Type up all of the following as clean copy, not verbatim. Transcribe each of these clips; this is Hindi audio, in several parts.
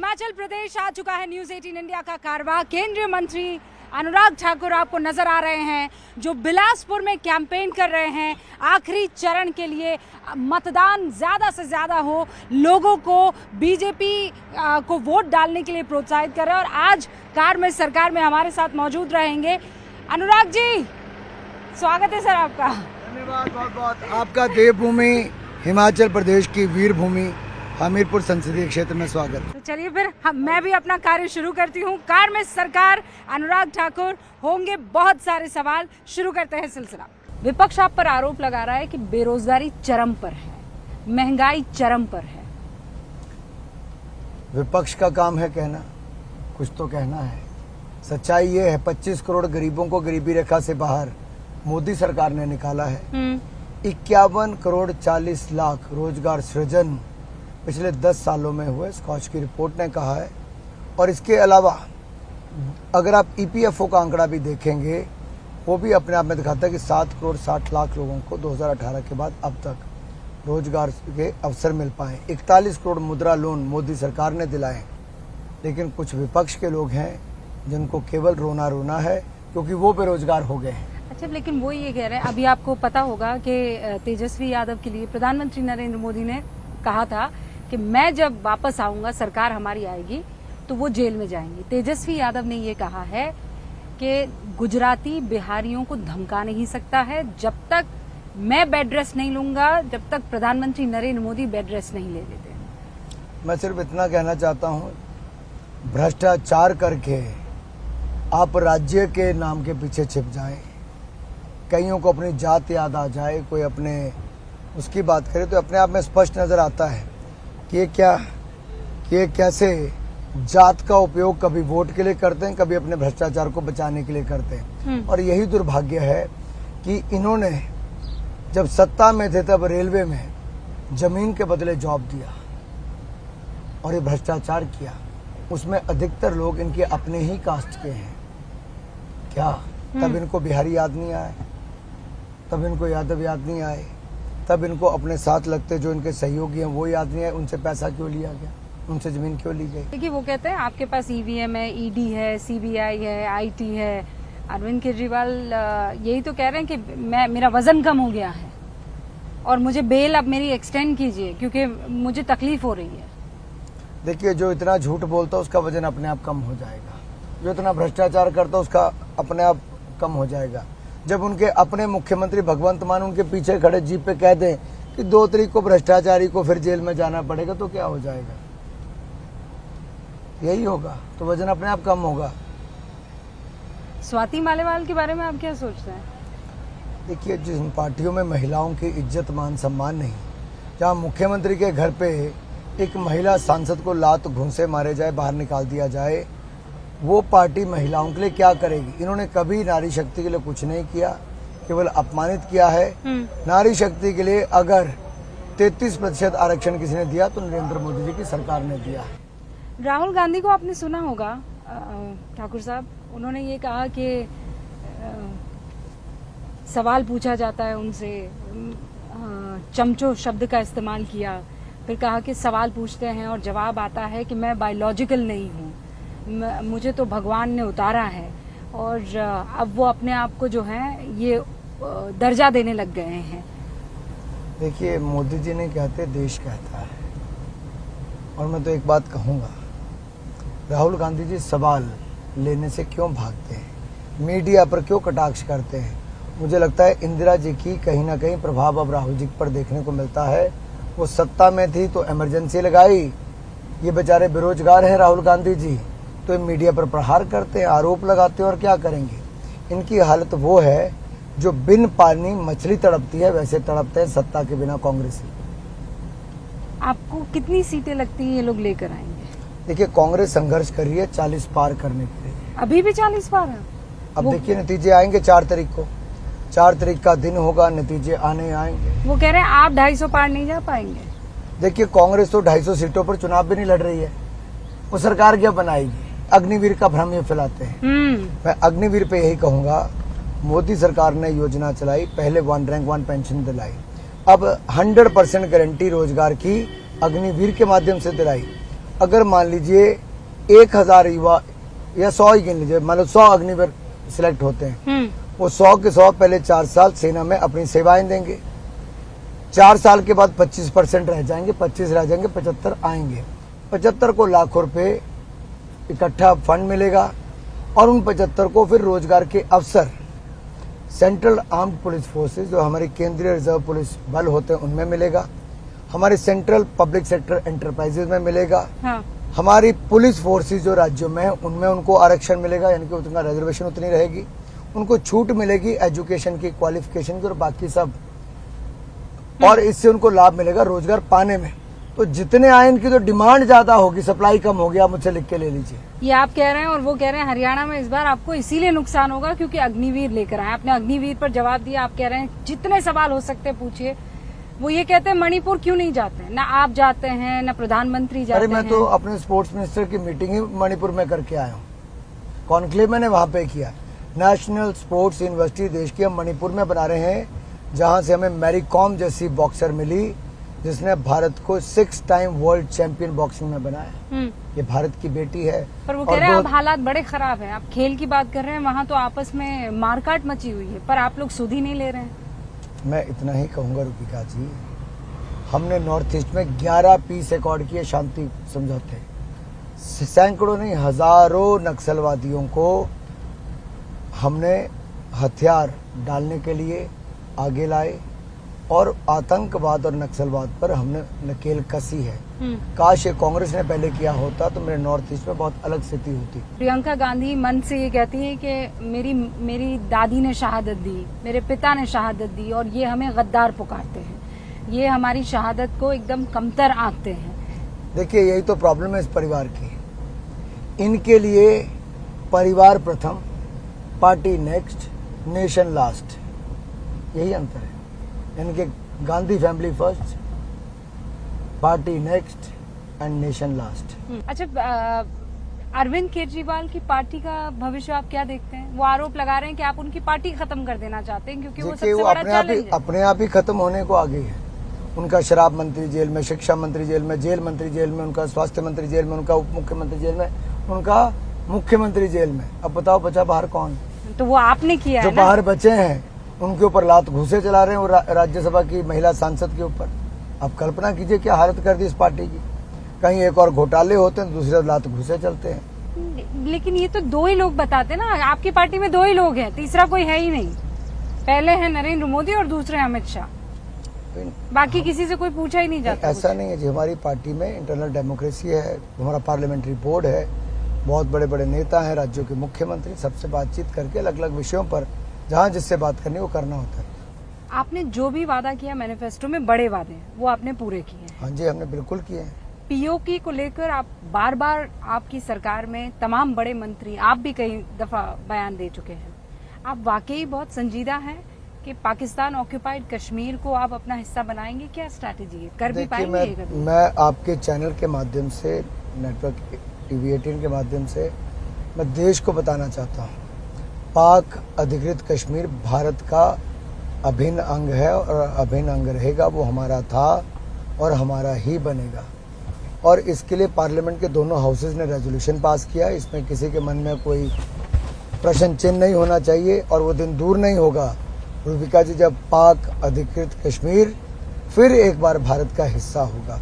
हिमाचल प्रदेश आ चुका है न्यूज़ 18 इंडिया का कारवां। केंद्रीय मंत्री अनुराग ठाकुर आपको नजर आ रहे हैं, जो बिलासपुर में कैंपेन कर रहे हैं आखिरी चरण के लिए। मतदान ज़्यादा से ज़्यादा हो, लोगों को बीजेपी को वोट डालने के लिए प्रोत्साहित कर रहे हैं। और आज कार में सरकार में हमारे साथ मौजूद रहेंगे अनुराग जी। स्वागत है सर आपका। धन्यवाद बहुत बहुत। आपका देवभूमि हिमाचल प्रदेश की वीर भूमि हमीरपुर संसदीय क्षेत्र में स्वागत। तो चलिए फिर मैं भी अपना कार्य शुरू करती हूँ। कार में सरकार, अनुराग ठाकुर, होंगे बहुत सारे सवाल। शुरू करते हैं सिलसिला। विपक्ष आप पर आरोप लगा रहा है कि बेरोजगारी चरम पर है, महंगाई चरम पर है। विपक्ष का काम है कहना, कुछ तो कहना है। सच्चाई ये है 25 करोड़ गरीबों को गरीबी रेखा से बाहर मोदी सरकार ने निकाला है। 51 करोड़ 40 लाख रोजगार सृजन पिछले 10 सालों में हुए, स्कॉच की रिपोर्ट ने कहा है। और इसके अलावा अगर आप ईपीएफओ का आंकड़ा भी देखेंगे, वो भी अपने आप में दिखाता है कि 7 करोड़ 60 लाख लोगों को 2018 के बाद अब तक रोजगार के अवसर मिल पाए। 41 करोड़ मुद्रा लोन मोदी सरकार ने दिलाए। लेकिन कुछ विपक्ष के लोग हैं जिनको केवल रोना रोना है, क्योंकि वो बेरोजगार हो गए हैं। अच्छा, लेकिन वो ये कह रहे हैं, अभी आपको पता होगा कि तेजस्वी यादव के लिए प्रधानमंत्री नरेंद्र मोदी ने कहा था कि मैं जब वापस आऊंगा, सरकार हमारी आएगी तो वो जेल में जाएंगी। तेजस्वी यादव ने ये कहा है कि गुजराती बिहारियों को धमका नहीं सकता है। जब तक मैं बेड रेस्ट नहीं लूंगा, जब तक प्रधानमंत्री नरेंद्र मोदी बेड रेस्ट नहीं ले लेते। मैं सिर्फ इतना कहना चाहता हूँ, भ्रष्टाचार करके आप राज्य के नाम के पीछे छिप जाएं, कईयों को अपनी जात याद आ जाए, कोई अपने उसकी बात करे, तो अपने आप में स्पष्ट नजर आता है कि ये कैसे जात का उपयोग कभी वोट के लिए करते हैं, कभी अपने भ्रष्टाचार को बचाने के लिए करते हैं। और यही दुर्भाग्य है कि इन्होंने जब सत्ता में थे तब रेलवे में जमीन के बदले जॉब दिया और ये भ्रष्टाचार किया। उसमें अधिकतर लोग इनके अपने ही कास्ट के हैं। क्या तब इनको बिहारी याद नहीं आए, तब इनको यादव याद नहीं आए, तब इनको अपने साथ लगते जो इनके सहयोगी हैं वो याद नहीं आए, उनसे पैसा क्यों लिया गया, उनसे जमीन क्यों ली गई? देखिए, वो कहते हैं आपके पास ईवीएम है, ईडी है, सीबीआई है, आईटी है। अरविंद केजरीवाल यही तो कह रहे हैं कि मेरा वजन कम हो गया है और मुझे बेल अब मेरी एक्सटेंड कीजिए क्योंकि मुझे तकलीफ हो रही है। देखिए, जो इतना झूठ बोलता है उसका वजन अपने आप कम हो जाएगा, जो इतना भ्रष्टाचार करता है उसका अपने आप कम हो जाएगा। जब उनके अपने मुख्यमंत्री भगवंत मान उनके पीछे खड़े जीप पे कह दें कि 2 तारीख को भ्रष्टाचारी को फिर जेल में जाना पड़ेगा, तो क्या हो जाएगा? यही होगा, तो वजन अपने आप कम होगा। स्वाति मालेवाल के बारे में आप क्या सोचते हैं? देखिए, जिन पार्टियों में महिलाओं की इज्जत मान सम्मान नहीं, जहाँ मुख्यमंत्री के घर पे एक महिला सांसद को लात घूंसे मारे जाए, बाहर निकाल दिया जाए, वो पार्टी महिलाओं के लिए क्या करेगी? इन्होंने कभी नारी शक्ति के लिए कुछ नहीं किया, केवल अपमानित किया है। नारी शक्ति के लिए अगर 33% आरक्षण किसी ने दिया तो नरेंद्र मोदी जी की सरकार ने दिया है। राहुल गांधी को आपने सुना होगा, ठाकुर साहब, उन्होंने ये कहा कि सवाल पूछा जाता है उनसे, चमचो शब्द का इस्तेमाल किया, फिर कहा कि सवाल पूछते हैं और जवाब आता है कि मैं बायोलॉजिकल नहीं हूँ, मुझे तो भगवान ने उतारा है। और अब वो अपने आप को जो है ये दर्जा देने लग गए हैं। देखिए, मोदी जी ने कहते देश कहता है, और मैं तो एक बात कहूँगा, राहुल गांधी जी सवाल लेने से क्यों भागते हैं, मीडिया पर क्यों कटाक्ष करते हैं? मुझे लगता है इंदिरा जी की कहीं ना कहीं प्रभाव अब राहुल जी पर देखने को मिलता है। वो सत्ता में थी तो इमरजेंसी लगाई, ये बेचारे बेरोजगार हैं राहुल गांधी जी, तो मीडिया पर प्रहार करते हैं, आरोप लगाते हैं, और क्या करेंगे? इनकी हालत वो है जो बिन पानी मछली तड़पती है, वैसे तड़पते हैं सत्ता के बिना कांग्रेसी। आपको कितनी सीटें लगती हैं ये लोग लेकर आएंगे? देखिए, कांग्रेस संघर्ष कर रही है 40 पार करने के लिए। अभी भी 40 पार है? अब देखिए, नतीजे आएंगे 4 तारीख को। 4 तारीख का दिन होगा, नतीजे आएंगे। वो कह रहे हैं आप 250 पार नहीं जा पाएंगे। देखिए, कांग्रेस तो 250 सीटों पर चुनाव भी नहीं लड़ रही है, वो सरकार क्या बनाएगी? अग्निवीर का भ्रम ये फैलाते हैं। मैं अग्निवीर पे यही कहूंगा, मोदी सरकार ने योजना चलाई, पहले 1 रैंक 1 पेंशन दिलाई, अब 100% गारंटी रोजगार की अग्निवीर के माध्यम से दिलाई। अगर मान लीजिए 1000 युवा या 100 ही गिन लीजिए, मान लो 100 अग्निवीर सिलेक्ट होते हैं, वो 100 के 100 पहले 4 साल सेना में अपनी सेवाएं देंगे। 4 साल के बाद 25% रह जाएंगे, 25 रह जाएंगे, 75 आएंगे। 75 को लाखों रुपए इकट्ठा फंड मिलेगा और उन 75 को फिर रोजगार के अवसर सेंट्रल आर्म्ड पुलिस फोर्सेस, जो हमारी केंद्रीय रिजर्व पुलिस बल होते हैं, उनमें मिलेगा, हमारे सेंट्रल पब्लिक सेक्टर एंटरप्राइजेज में मिलेगा, हाँ। हमारी पुलिस फोर्सेस जो राज्यों में है उनमें उनको आरक्षण मिलेगा, यानी कि उनका रिजर्वेशन उतनी रहेगी, उनको छूट मिलेगी एजुकेशन की, क्वालिफिकेशन की और बाकी सब, और इससे उनको लाभ मिलेगा रोजगार पाने में। तो जितने आए इनकी तो डिमांड ज्यादा होगी, सप्लाई कम होगी। आप मुझसे लिख के ले लीजिए। ये आप कह रहे हैं और वो कह रहे हैं हरियाणा में इस बार आपको इसीलिए नुकसान होगा क्योंकि अग्निवीर लेकर आए। आपने अग्निवीर पर जवाब दिया, आप कह रहे हैं जितने सवाल हो सकते हैं पूछिए। वो ये कहते हैं मणिपुर क्यों नहीं जाते हैं, ना आप जाते हैं ना प्रधानमंत्री जाते हैं। अरे मैं तो अपने स्पोर्ट्स मिनिस्टर की मीटिंग ही मणिपुर में करके आया हूँ, कॉन्क्लेव मैंने वहां पे किया। नेशनल स्पोर्ट्स यूनिवर्सिटी देश की हम मणिपुर में बना रहे हैं, जहां से हमें मैरी कॉम जैसी बॉक्सर मिली जिसने भारत को 6 टाइम वर्ल्ड चैंपियन बॉक्सिंग में बनाया। ये भारत की बेटी है। पर वो कह रहे हैं अब हालात बड़े खराब हैं। आप खेल की बात कर रहे हैं, वहाँ तो आपस में मारकाट मची हुई है, पर आप लोग सुध ही नहीं ले रहे हैं। मैं इतना ही कहूंगा रूपिका जी, हमने नॉर्थ ईस्ट में 11 पीस अकॉर्ड किए, शांति समझौते। सैकड़ों नहीं हजारों नक्सलवादियों को हमने हथियार डालने के लिए आगे लाए और आतंकवाद और नक्सलवाद पर हमने नकेल कसी है। काश ये कांग्रेस ने पहले किया होता तो मेरे नॉर्थ ईस्ट में बहुत अलग स्थिति होती। प्रियंका गांधी मन से ये कहती है कि मेरी दादी ने शहादत दी, मेरे पिता ने शहादत दी और ये हमें गद्दार पुकारते हैं, ये हमारी शहादत को एकदम कमतर आंकते हैं। देखिए यही तो प्रॉब्लम है इस परिवार की। इनके लिए परिवार प्रथम, पार्टी नेक्स्ट, नेशन लास्ट, यही अंतर है। इनके Gandhi family first, party next and nation last. अच्छा, अरविंद केजरीवाल की पार्टी का भविष्य आप क्या देखते हैं? वो आरोप लगा रहे हैं कि आप उनकी पार्टी खत्म कर देना चाहते हैं क्योंकि वो सबसे बड़ा चैलेंज है। अपने आप ही खत्म होने को आ गई है। उनका शराब मंत्री जेल में, शिक्षा मंत्री जेल में, जेल मंत्री जेल में, उनका स्वास्थ्य मंत्री जेल में, उनका उप मुख्यमंत्री जेल में, उनका मुख्यमंत्री जेल में। अब बताओ बचा बाहर कौन? तो वो आपने किया है जो बाहर बचे हैं उनके ऊपर लात घूसे चला रहे हैं, और राज्यसभा की महिला सांसद के ऊपर। अब कल्पना कीजिए क्या हालत कर दी इस पार्टी की। कहीं एक और घोटाले होते हैं, दूसरे लात घूसे चलते हैं। लेकिन ये तो 2 ही लोग बताते ना, आपकी पार्टी में 2 ही लोग हैं, तीसरा कोई है ही नहीं। पहले है नरेंद्र मोदी और दूसरे अमित शाह, बाकी किसी से कोई पूछा ही नहीं जाता। ऐसा नहीं है जी, हमारी पार्टी में इंटरनल डेमोक्रेसी है, हमारा पार्लियामेंट्री बोर्ड है, बहुत बड़े बड़े नेता हैं, राज्यों के मुख्यमंत्री, सबसे बातचीत करके अलग अलग विषयों पर जहाँ जिससे बात करनी वो करना होता है। आपने जो भी वादा किया मैनिफेस्टो में, बड़े वादे वो आपने पूरे किए हैं। हाँ जी, हमने बिल्कुल किए हैं। पीओके को लेकर आप बार बार आपकी सरकार में तमाम बड़े मंत्री, आप भी कई दफा बयान दे चुके हैं। आप वाकई बहुत संजीदा हैं कि पाकिस्तान ऑक्यूपाइड कश्मीर को आप अपना हिस्सा बनाएंगे। क्या स्ट्रैटेजी है, कर भी पाएंगे? मैं आपके चैनल के माध्यम से, नेटवर्क TV 18 के माध्यम से मैं देश को बताना चाहता हूँ, पाक अधिकृत कश्मीर भारत का अभिन्न अंग है और अभिन्न अंग रहेगा। वो हमारा था और हमारा ही बनेगा। और इसके लिए पार्लियामेंट के दोनों हाउसेज ने रेजोल्यूशन पास किया। इसमें किसी के मन में कोई प्रश्न चिन्ह नहीं होना चाहिए और वो दिन दूर नहीं होगा रूपिका जी जब पाक अधिकृत कश्मीर फिर एक बार भारत का हिस्सा होगा।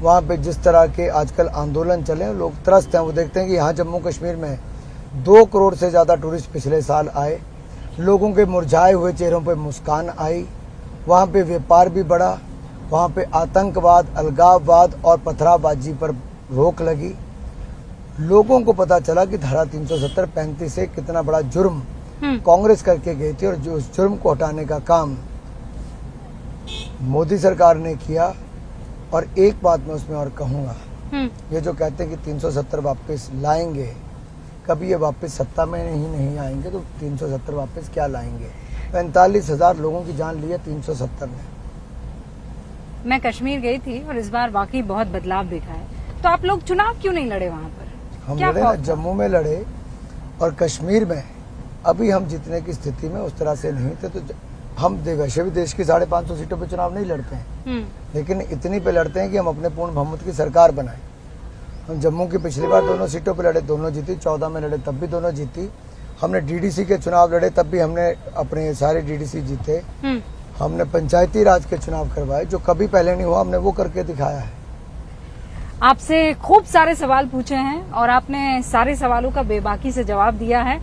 वहाँ पे जिस तरह के आजकल आंदोलन चले, लोग त्रस्त हैं। वो देखते हैं कि यहाँ जम्मू कश्मीर में 2 करोड़ से ज़्यादा टूरिस्ट पिछले साल आए, लोगों के मुरझाए हुए चेहरों पे मुस्कान आई, वहाँ पे व्यापार भी बढ़ा, वहाँ पे आतंकवाद, अलगाववाद और पथराबाजी पर रोक लगी। लोगों को पता चला कि धारा 370-35 से कितना बड़ा जुर्म कांग्रेस करके गई थी और जो उस जुर्म को हटाने का काम मोदी सरकार ने किया। और एक बात मैं उसमें और कहूँगा, ये जो कहते हैं कि 370 वापस लाएंगे, कभी ये वापस सत्ता में नहीं आएंगे तो 370 वापस क्या लाएंगे? 45,000 लोगों की जान ली है 370 ने। मैं कश्मीर गई थी और इस बार वाकई बहुत बदलाव देखा है। तो आप लोग चुनाव क्यों नहीं लड़े वहाँ पर? हम लड़े ना, जम्मू में लड़े और कश्मीर में अभी हम जीतने की स्थिति में उस तरह से नहीं थे। तो हम वैसे भी देश की 550 सीटों पे चुनाव नहीं लड़ते हैं, लेकिन इतनी पे लड़ते हैं कि हम अपने पूर्ण बहुमत की सरकार बनाएं। हम जम्मू की पिछली बार दोनों सीटों पर लड़े, दोनों जीती। 14 में लड़े तब भी दोनों जीती। हमने डीडीसी के चुनाव लड़े तब भी हमने अपने सारे डीडीसी जीते। हमने पंचायती राज के चुनाव करवाए जो कभी पहले नहीं हुआ, हमने वो करके दिखाया है। आपसे खूब सारे सवाल पूछे हैं और आपने सारे सवालों का बेबाकी से जवाब दिया है।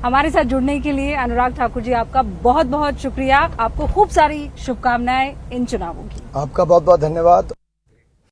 हमारे साथ जुड़ने के लिए अनुराग ठाकुर जी आपका बहुत बहुत शुक्रिया। आपको खूब सारी शुभकामनाएं इन चुनावों की। आपका बहुत बहुत धन्यवाद।